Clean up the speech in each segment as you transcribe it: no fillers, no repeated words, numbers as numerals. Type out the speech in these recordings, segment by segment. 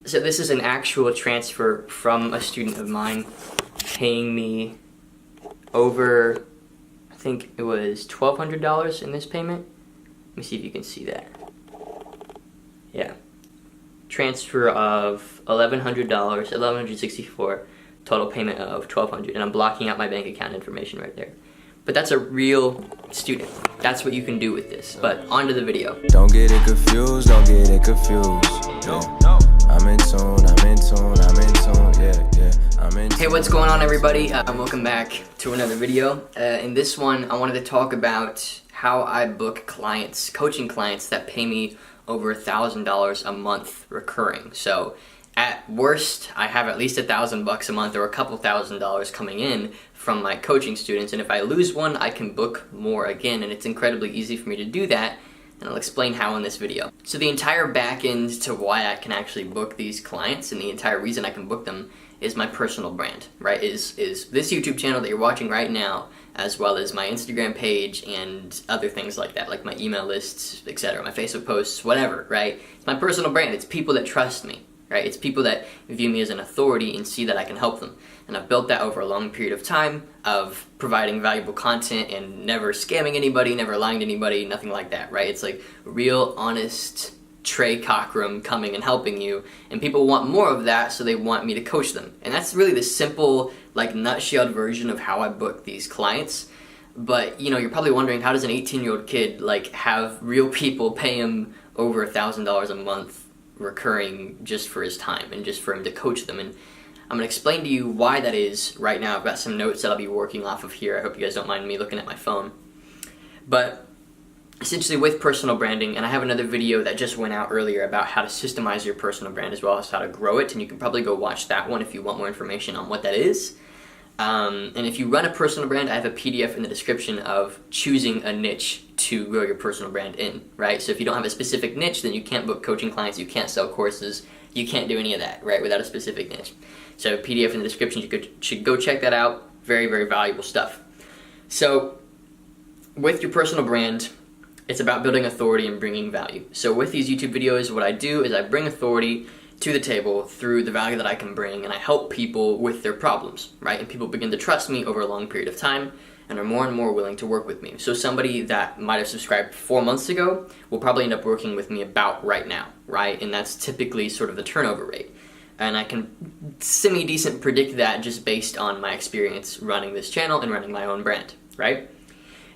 So this is an actual transfer from a student of mine paying me over, I think it was $1,200 in this payment. Let me see if you can see that. Yeah. Transfer of $1,100, $1,164, total payment of $1,200, and I'm blocking out my bank account information right there. But that's a real student. That's what you can do with this. But on to the video. Don't get it confused, don't get it confused. Yeah. I'm in tune, I'm in tune, I'm in tune, yeah, I'm in tune. Hey, what's going on, everybody? Welcome back to another video. In this one, I wanted to talk about how I book clients, coaching clients that pay me over $1,000 a month recurring. So at worst, I have at least $1,000 a month or a couple $1,000s coming in from my coaching students, and if I lose one, I can book more again, and it's incredibly easy for me to do that, and I'll explain how in this video. So the entire back end to why I can actually book these clients, and the entire reason I can book them, is my personal brand, right? Is this YouTube channel that you're watching right now, as well as my Instagram page and other things like that, like my email lists, etc., my Facebook posts, whatever, right? It's my personal brand. It's people that trust me. Right? It's people that view me as an authority and see that I can help them. And I've built that over a long period of time of providing valuable content and never scamming anybody, never lying to anybody, nothing like that, right? It's like real, honest Trey Cockrum coming and helping you, and people want more of that, so they want me to coach them. And that's really the simple, like, nutshell version of how I book these clients. But, you know, you're probably wondering, how does an 18-year-old kid, like, have real people pay him over $1,000 a month recurring just for his time and just for him to coach them? And I'm going to explain to you why that is right now. I've got some notes that I'll be working off of here. I hope you guys don't mind me looking at my phone. But essentially with personal branding, and I have another video that just went out earlier about how to systemize your personal brand as well as how to grow it, and you can probably go watch that one if you want more information on what that is. And if you run a personal brand, I have a PDF in the description of choosing a niche to grow your personal brand in, right? So if you don't have a specific niche, then you can't book coaching clients, you can't sell courses, you can't do any of that, right, without a specific niche. So PDF in the description, you should go check that out. Very, very valuable stuff. So with your personal brand, it's about building authority and bringing value. So with these YouTube videos, what I do is I bring authority to the table through the value that I can bring, and I help people with their problems, right? And people begin to trust me over a long period of time and are more and more willing to work with me. So somebody that might have subscribed 4 months ago will probably end up working with me about right now, right? And that's typically sort of the turnover rate. And I can semi-decent predict that just based on my experience running this channel and running my own brand, right?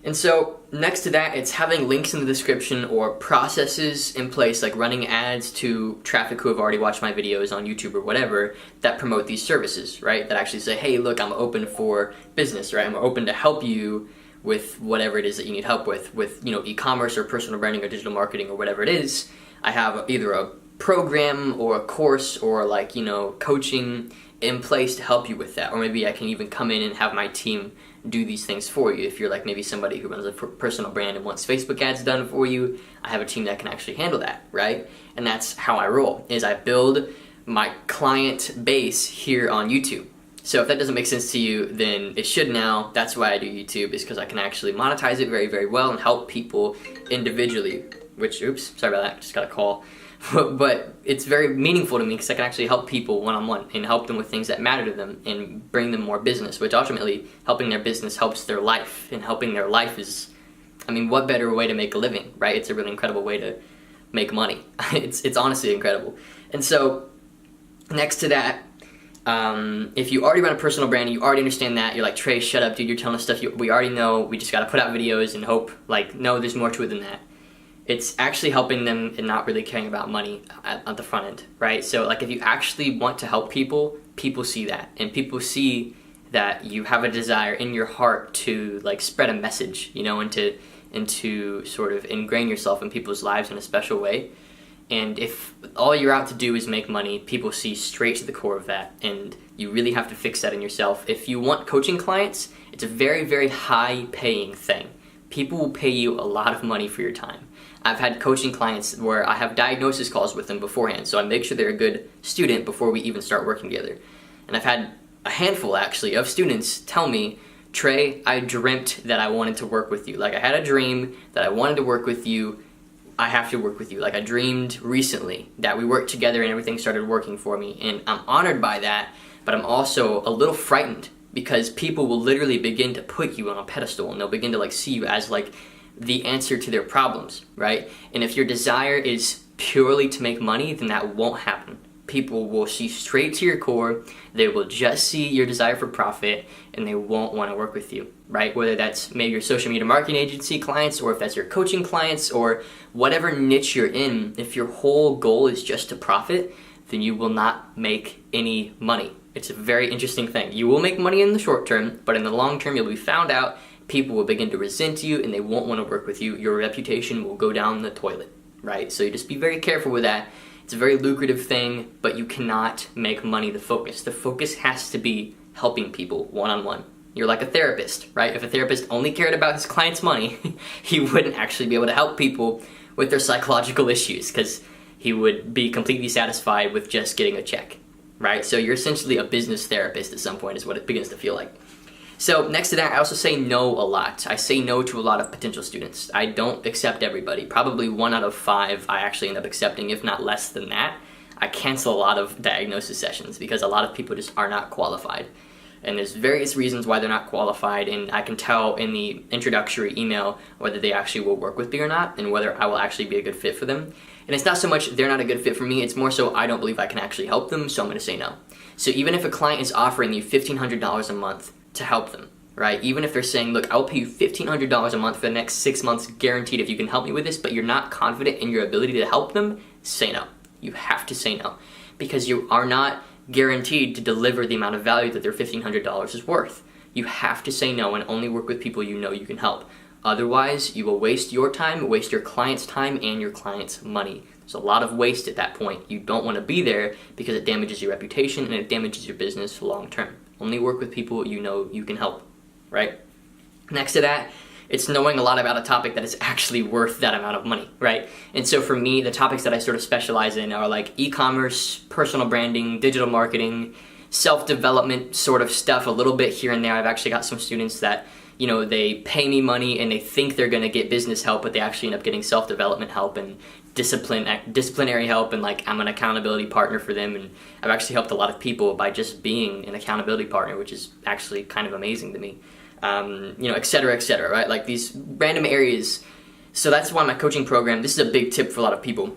And so next to that, it's having links in the description or processes in place, like running ads to traffic who have already watched my videos on YouTube or whatever that promote these services, right? That actually say, hey, look, I'm open for business, right? I'm open to help you with whatever it is that you need help with, you know, e-commerce or personal branding or digital marketing or whatever it is. I have either a program or a course or, like, you know, coaching in place to help you with that. Or maybe I can even come in and have my team do these things for you. If you're like maybe somebody who runs a personal brand and wants Facebook ads done for you, I have a team that can actually handle that, right? And that's how I roll, is I build my client base here on YouTube. So if that doesn't make sense to you, then it should now. That's why I do YouTube, is because I can actually monetize it very, very well and help people individually, which, oops, sorry about that, just got a call. But it's very meaningful to me because I can actually help people one-on-one and help them with things that matter to them and bring them more business, which ultimately helping their business helps their life, and helping their life is, I mean, what better way to make a living, right? It's a really incredible way to make money. It's honestly incredible. And so next to that, if you already run a personal brand, you already understand that, you're like, Trey, shut up, dude, you're telling us stuff we already know, we just got to put out videos and hope, like, no, there's more to it than that. It's actually helping them and not really caring about money at the front end, right? So, like, if you actually want to help people, people see that. And people see that you have a desire in your heart to, like, spread a message, you know, and to sort of ingrain yourself in people's lives in a special way. And if all you're out to do is make money, people see straight to the core of that. And you really have to fix that in yourself. If you want coaching clients, it's a very, very high-paying thing. People will pay you a lot of money for your time. I've had coaching clients where I have diagnosis calls with them beforehand, so I make sure they're a good student before we even start working together. And I've had a handful, actually, of students tell me, Trey, I dreamt that I wanted to work with you. Like, I had a dream that I wanted to work with you. I have to work with you. Like, I dreamed recently that we worked together and everything started working for me, and I'm honored by that, but I'm also a little frightened because people will literally begin to put you on a pedestal, and they'll begin to like see you as like the answer to their problems, right? And if your desire is purely to make money, then that won't happen. People will see straight to your core, they will just see your desire for profit, and they won't want to work with you, right? Whether that's maybe your social media marketing agency clients, or if that's your coaching clients, or whatever niche you're in, if your whole goal is just to profit, then you will not make any money. It's a very interesting thing. You will make money in the short term, but in the long term, you'll be found out, people will begin to resent you, and they won't want to work with you. Your reputation will go down the toilet, right? So you just be very careful with that. It's a very lucrative thing, but you cannot make money the focus. The focus has to be helping people one-on-one. You're like a therapist, right? If a therapist only cared about his client's money, he wouldn't actually be able to help people with their psychological issues, because he would be completely satisfied with just getting a check, right? So you're essentially a business therapist at some point is what it begins to feel like. So next to that, I also say no a lot. I say no to a lot of potential students. I don't accept everybody. Probably 1 out of 5 I actually end up accepting, if not less than that. I cancel a lot of diagnosis sessions because a lot of people just are not qualified. And there's various reasons why they're not qualified, and I can tell in the introductory email whether they actually will work with me or not, and whether I will actually be a good fit for them. And it's not so much they're not a good fit for me, it's more so I don't believe I can actually help them, so I'm going to say no. So even if a client is offering you $1,500 a month to help them, right? Even if they're saying, look, I'll pay you $1,500 a month for the next 6 months guaranteed if you can help me with this, but you're not confident in your ability to help them, say no. You have to say no, because you are not guaranteed to deliver the amount of value that their $1,500 is worth. You have to say no and only work with people you know you can help. Otherwise, you will waste your time, waste your client's time, and your client's money. There's a lot of waste at that point. You don't want to be there because it damages your reputation and it damages your business long term. Only work with people you know you can help, right? Next to that, it's knowing a lot about a topic that is actually worth that amount of money, right? And so for me, the topics that I sort of specialize in are like e-commerce, personal branding, digital marketing, self-development sort of stuff, a little bit here and there. I've actually got some students that, you know, they pay me money and they think they're going to get business help, but they actually end up getting self-development help and disciplinary help, and like I'm an accountability partner for them. And I've actually helped a lot of people by just being an accountability partner, which is actually kind of amazing to me. You know, et cetera, right? Like these random areas. So that's why my coaching program, this is a big tip for a lot of people.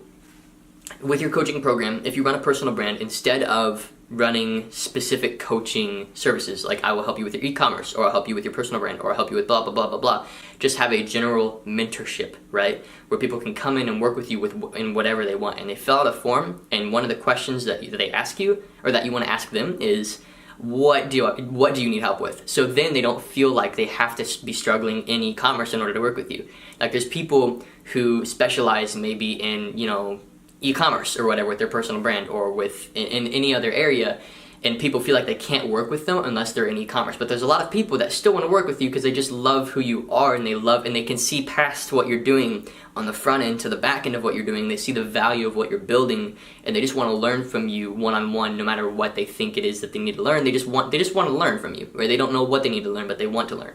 With your coaching program, if you run a personal brand, instead of running specific coaching services, like I will help you with your e-commerce, or I'll help you with your personal brand, or I'll help you with blah, blah, blah, blah, blah, just have a general mentorship, right? Where people can come in and work with you in whatever they want. And they fill out a form, and one of the questions that they ask you, or that you want to ask them is, what do you need help with? So then they don't feel like they have to be struggling in e-commerce in order to work with you. Like there's people who specialize maybe in, you know, e-commerce or whatever with their personal brand, or with in any other area, and people feel like they can't work with them unless they're in e-commerce. But there's a lot of people that still want to work with you because they just love who you are, and they can see past what you're doing on the front end to the back end of what you're doing. They see the value of what you're building, and they just want to learn from you one-on-one, no matter what they think it is that they need to learn. They just want to learn from you, right? They don't know what they need to learn, but they want to learn.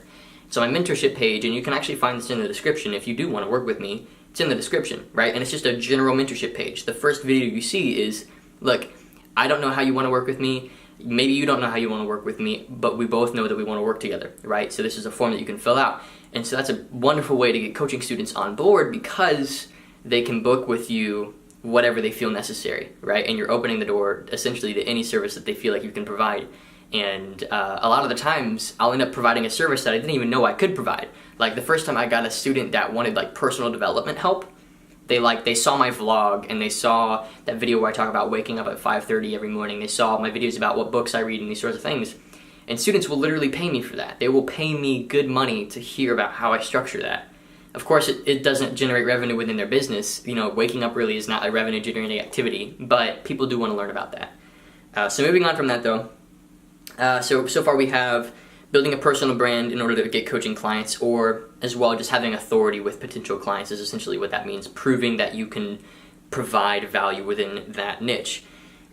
So my mentorship page, and you can actually find this in the description if you do want to work with me, it's in the description, right? And it's just a general mentorship page. The first video you see is, look, I don't know how you want to work with me. Maybe you don't know how you want to work with me, but we both know that we want to work together, right? So this is a form that you can fill out. And so that's a wonderful way to get coaching students on board, because they can book with you whatever they feel necessary, right? And you're opening the door essentially to any service that they feel like you can provide. And a lot of the times I'll end up providing a service that I didn't even know I could provide. Like the first time I got a student that wanted like personal development help, they saw my vlog and they saw that video where I talk about waking up at 5:30 every morning. They saw my videos about what books I read and these sorts of things. And students will literally pay me for that. They will pay me good money to hear about how I structure that. Of course, it doesn't generate revenue within their business. You know, waking up really is not a revenue generating activity, but people do want to learn about that. So moving on from that though, so far we have building a personal brand in order to get coaching clients, or as well just having authority with potential clients is essentially what that means. Proving that you can provide value within that niche.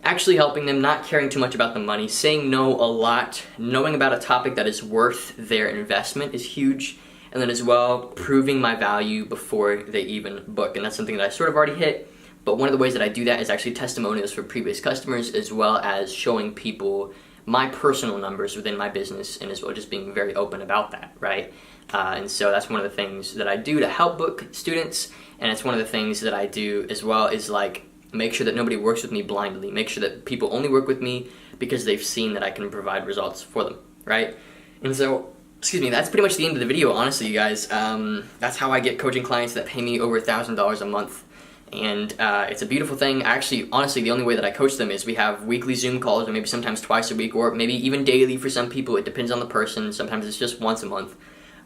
Actually helping them, not caring too much about the money, saying no a lot, knowing about a topic that is worth their investment is huge. and then as well proving my value before they even book. And that's something that I sort of already hit, but one of the ways that I do that is actually testimonials for previous customers, as well as showing people my personal numbers within my business, and as well just being very open about that, right? And so that's one of the things that I do to help book students, and it's one of the things that I do as well is like make sure that nobody works with me blindly, make sure that people only work with me because they've seen that I can provide results for them, right? And so, excuse me, that's pretty much the end of the video, honestly, you guys. That's how I get coaching clients that pay me over $1,000 a month. And it's a beautiful thing. Actually, honestly, the only way that I coach them is we have weekly Zoom calls, or maybe sometimes twice a week, or maybe even daily for some people. It depends on the person. Sometimes it's just once a month.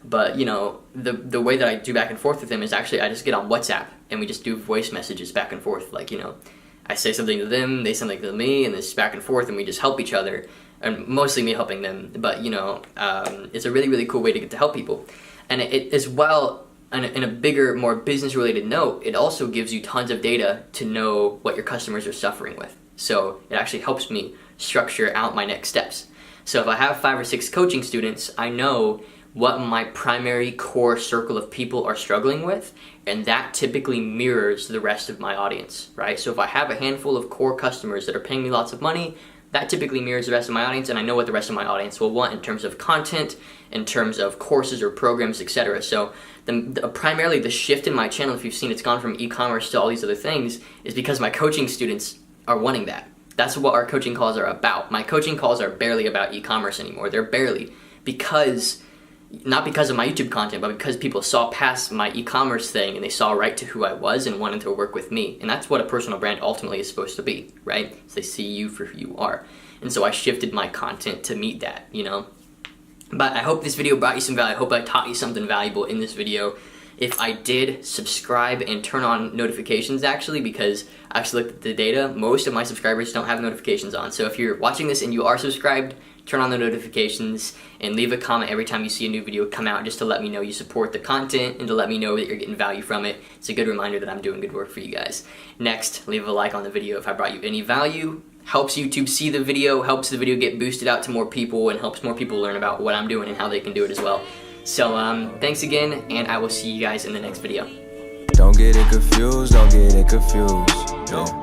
But, you know, the way that I do back and forth with them is actually I just get on WhatsApp and we just do voice messages back and forth. Like, you know, I say something to them, they say something to me, and it's back and forth, and we just help each other. And mostly me helping them. But, you know, it's a really, really cool way to get to help people. And it as well, in a bigger, more business-related note, it also gives you tons of data to know what your customers are suffering with. So it actually helps me structure out my next steps. So if I have 5 or 6 coaching students, I know what my primary core circle of people are struggling with, and that typically mirrors the rest of my audience, right? So if I have a handful of core customers that are paying me lots of money, that typically mirrors the rest of my audience, and I know what the rest of my audience will want in terms of content, in terms of courses or programs, etc. So primarily the shift in my channel, if you've seen, it's gone from e-commerce to all these other things, is because my coaching students are wanting that. That's what our coaching calls are about. My coaching calls are barely about e-commerce anymore. They're barely, because not because of my YouTube content, but because people saw past my e-commerce thing and they saw right to who I was and wanted to work with me. And that's what a personal brand ultimately is supposed to be, right? So they see you for who you are. And so I shifted my content to meet that, you know? But I hope this video brought you some value. I hope I taught you something valuable in this video. If I did, subscribe and turn on notifications, actually, because I actually looked at the data. Most of my subscribers don't have notifications on. So if you're watching this and you are subscribed, turn on the notifications and leave a comment every time you see a new video come out, just to let me know you support the content and to let me know that you're getting value from it. It's a good reminder that I'm doing good work for you guys. Next, leave a like on the video if I brought you any value. Helps YouTube see the video, helps the video get boosted out to more people, and helps more people learn about what I'm doing and how they can do it as well. So thanks again, and I will see you guys in the next video. Don't get it confused, don't get it confused. Yeah.